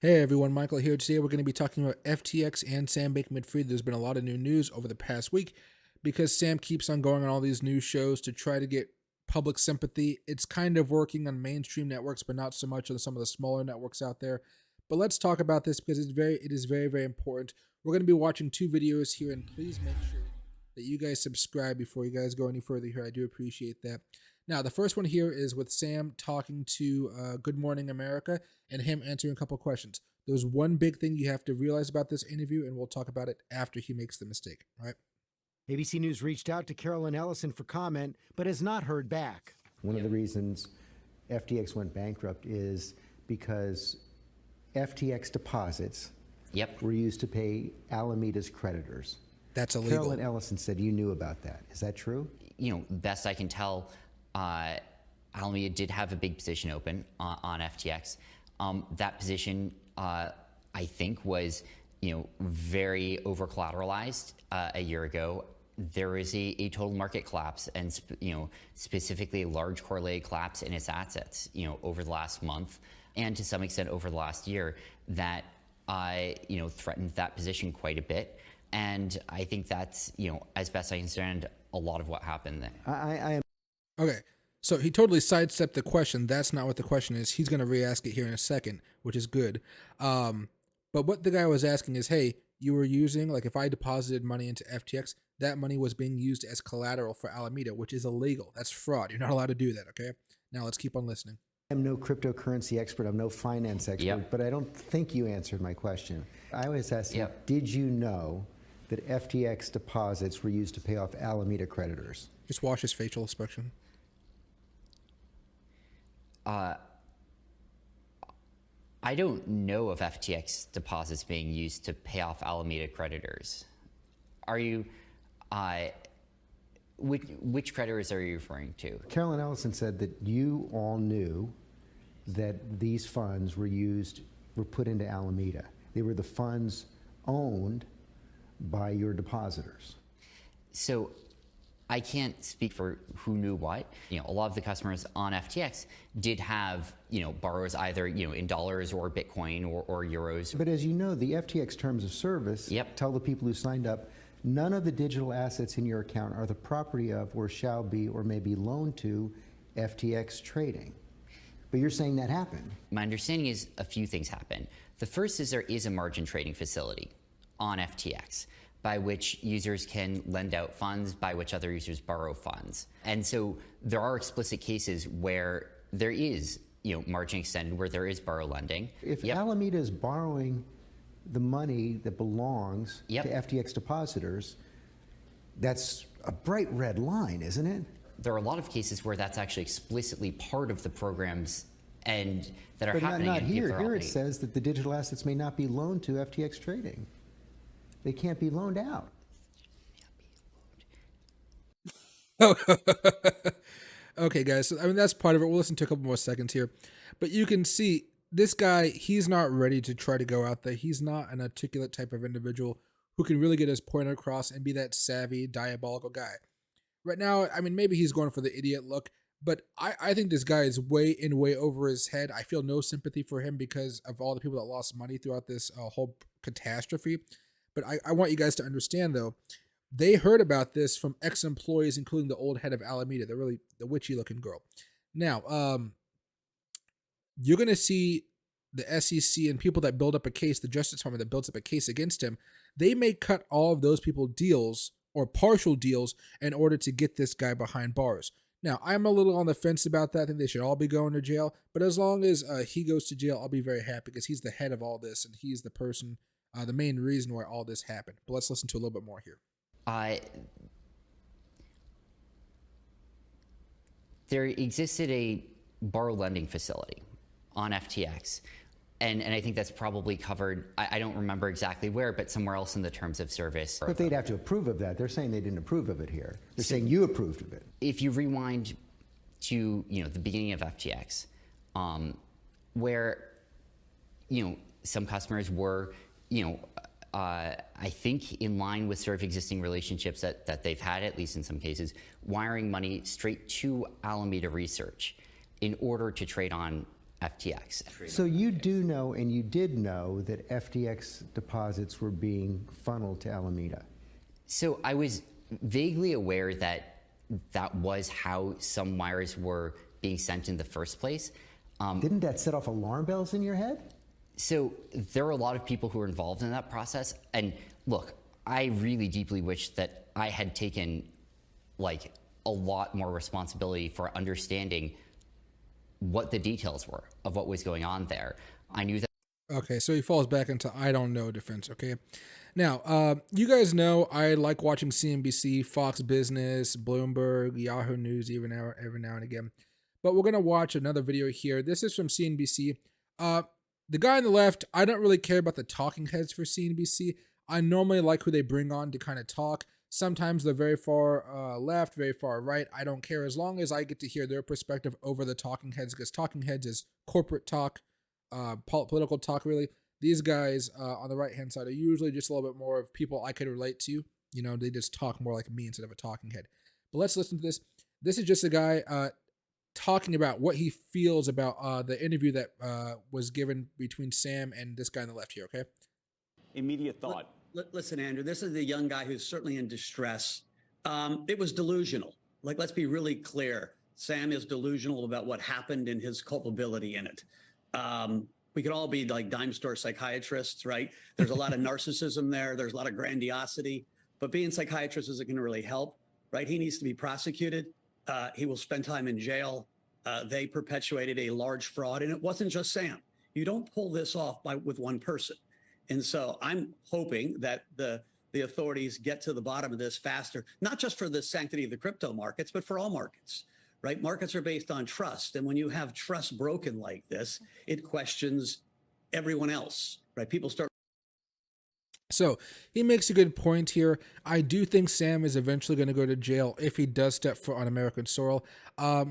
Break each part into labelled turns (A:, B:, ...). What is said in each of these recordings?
A: Hey everyone, Michael here. Today we're going to be talking about FTX and Sam Bankman-Fried. There's been a lot of new news over the past week because Sam keeps on going on all these news shows to try to get public sympathy. It's kind of working on mainstream networks, but not so much on some of the smaller networks out there. But let's talk about this because it is very important. We're going to be watching two videos here, and please make sure that you guys subscribe before you guys go any further here. I do appreciate that. Now, the first one here is with Sam talking to Good Morning America and him answering a couple questions. There's one big thing you have to realize about this interview, and we'll talk about it after he makes the mistake, right?
B: ABC News reached out to Carolyn Ellison for comment, but has not heard back.
C: One of the reasons FTX went bankrupt is because FTX deposits were used to pay Alameda's creditors.
A: That's illegal.
C: Carolyn Ellison said you knew about that. Is that true?
D: You know, best I can tell, Alameda did have a big position open on FTX. That position, I think, was, very over collateralized a year ago. There is a total market collapse, and specifically a large correlated collapse in its assets, over the last month, and to some extent over the last year, that threatened that position quite a bit. And I think that's, as best I understand, a lot of what happened there.
C: I am.
A: Okay, so he totally sidestepped the question. That's not what the question is. He's going to re-ask it here in a second, which is good. But what the guy was asking is, hey, you were using, like if I deposited money into FTX, that money was being used as collateral for Alameda, which is illegal. That's fraud. You're not allowed to do that, okay? Now let's keep on listening.
C: I'm no cryptocurrency expert. I'm no finance expert, but I don't think you answered my question. I was asking, did you know that FTX deposits were used to pay off Alameda creditors?
A: Just watch his facial expression.
D: I don't know of FTX deposits being used to pay off Alameda creditors. Are you, which creditors are you referring to?
C: Carolyn Ellison said that you all knew that these funds were put into Alameda. They were the funds owned by your depositors.
D: So I can't speak for who knew what. A lot of the customers on FTX did have, borrowers either, in dollars or Bitcoin or euros.
C: But as you know, the FTX terms of service tell the people who signed up, none of the digital assets in your account are the property of or shall be or may be loaned to FTX trading. But you're saying that happened.
D: My understanding is a few things happen. The first is there is a margin trading facility on FTX by which users can lend out funds, by which other users borrow funds. And so there are explicit cases where there is, margin extended, where there is borrow lending.
C: If Alameda is borrowing the money that belongs to FTX depositors, that's a bright red line, isn't it?
D: There are a lot of cases where that's actually explicitly part of the programs and that are happening.
C: Not here. Here it says that the digital assets may not be loaned to FTX trading. They can't be loaned out.
A: Okay, guys. So, that's part of it. We'll listen to a couple more seconds here. But you can see this guy, he's not ready to try to go out there. He's not an articulate type of individual who can really get his point across and be that savvy, diabolical guy. Right now, maybe he's going for the idiot look, but I think this guy is way over his head. I feel no sympathy for him because of all the people that lost money throughout this whole catastrophe. But I want you guys to understand, though, they heard about this from ex-employees, including the old head of Alameda, the witchy-looking girl. Now, you're going to see the SEC and people that build up a case, the Justice Department that builds up a case against him, they may cut all of those people deals or partial deals in order to get this guy behind bars. Now, I'm a little on the fence about that. I think they should all be going to jail. But as long as he goes to jail, I'll be very happy because he's the head of all this and he's the person, the main reason why all this happened. But let's listen to a little bit more here.
D: There existed a borrow lending facility on FTX. And I think that's probably covered, I don't remember exactly where, but somewhere else in the terms of service.
C: But they'd have to approve of that. They're saying they didn't approve of it here. They're saying you approved of it.
D: If you rewind to, the beginning of FTX, where, some customers were, I think in line with sort of existing relationships that they've had, at least in some cases, wiring money straight to Alameda Research in order to trade on FTX.
C: So you do know, and you did know, that FTX deposits were being funneled to Alameda.
D: So I was vaguely aware that that was how some wires were being sent in the first place.
C: Didn't that set off alarm bells in your head?
D: So there are a lot of people who are involved in that process. And look, I really deeply wish that I had taken like a lot more responsibility for understanding what the details were of what was going on there. I knew that.
A: Okay, so he falls back into I don't know defense. Okay, now you guys know I like watching CNBC, Fox Business, Bloomberg, Yahoo News, even every now and again. But we're gonna watch another video here. This is from CNBC. The guy on the left, I don't really care about the talking heads for CNBC. I normally like who they bring on to kind of talk. Sometimes they're very far left, very far right. I don't care as long as I get to hear their perspective over the talking heads, because talking heads is corporate talk, political talk, really. These guys on the right-hand side are usually just a little bit more of people I could relate to. You know, they just talk more like me instead of a talking head. But let's listen to this. This is just a guy talking about what he feels about the interview that was given between Sam and this guy on the left here, okay?
E: Immediate thought.
F: Listen, Andrew, this is a young guy who's certainly in distress. It was delusional. Like, let's be really clear. Sam is delusional about what happened and his culpability in it. We could all be like dime store psychiatrists, right? There's a lot of narcissism there. There's a lot of grandiosity, but being psychiatrist isn't going to really help, right? He needs to be prosecuted. He will spend time in jail. They perpetuated a large fraud, and it wasn't just Sam. You don't pull this off with one person. And so I'm hoping that the authorities get to the bottom of this faster, not just for the sanctity of the crypto markets, but for all markets, right? Markets are based on trust. And when you have trust broken like this, it questions everyone else, right? People start.
A: So he makes a good point here. I do think Sam is eventually going to go to jail if he does step foot on American soil.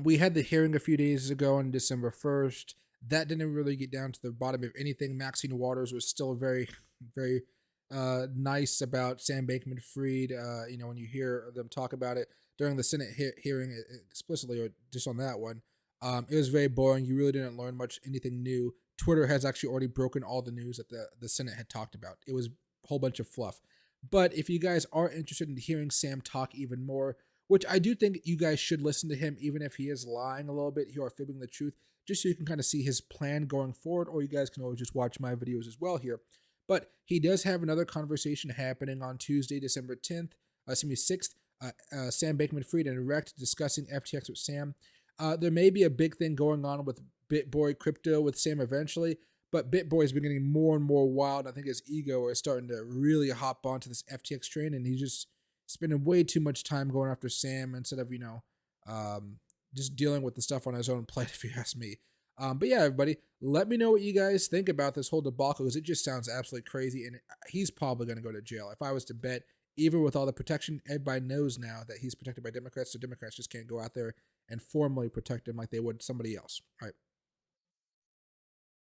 A: We had the hearing a few days ago on December 1st. That didn't really get down to the bottom of anything. Maxine Waters was still very, very nice about Sam Bankman-Fried. You know, when you hear them talk about it during the Senate hearing explicitly, or just on that one, it was very boring. You really didn't learn anything new. Twitter has actually already broken all the news that the Senate had talked about. It was a whole bunch of fluff. But if you guys are interested in hearing Sam talk even more, which I do think you guys should listen to him, even if he is lying a little bit, he are fibbing the truth, just so you can kind of see his plan going forward, or you guys can always just watch my videos as well here. But he does have another conversation happening on Tuesday, December 6th. Sam Bankman-Fried and Rect discussing FTX with Sam. There may be a big thing going on with BitBoy crypto with Sam eventually, but BitBoy has been getting more and more wild. I think his ego is starting to really hop onto this FTX train, and he's just spending way too much time going after Sam instead of, just dealing with the stuff on his own plate, if you ask me. But yeah, everybody, let me know what you guys think about this whole debacle, because it just sounds absolutely crazy, and he's probably going to go to jail. If I was to bet, even with all the protection, everybody knows now that he's protected by Democrats, so Democrats just can't go out there and formally protect him like they would somebody else. All right.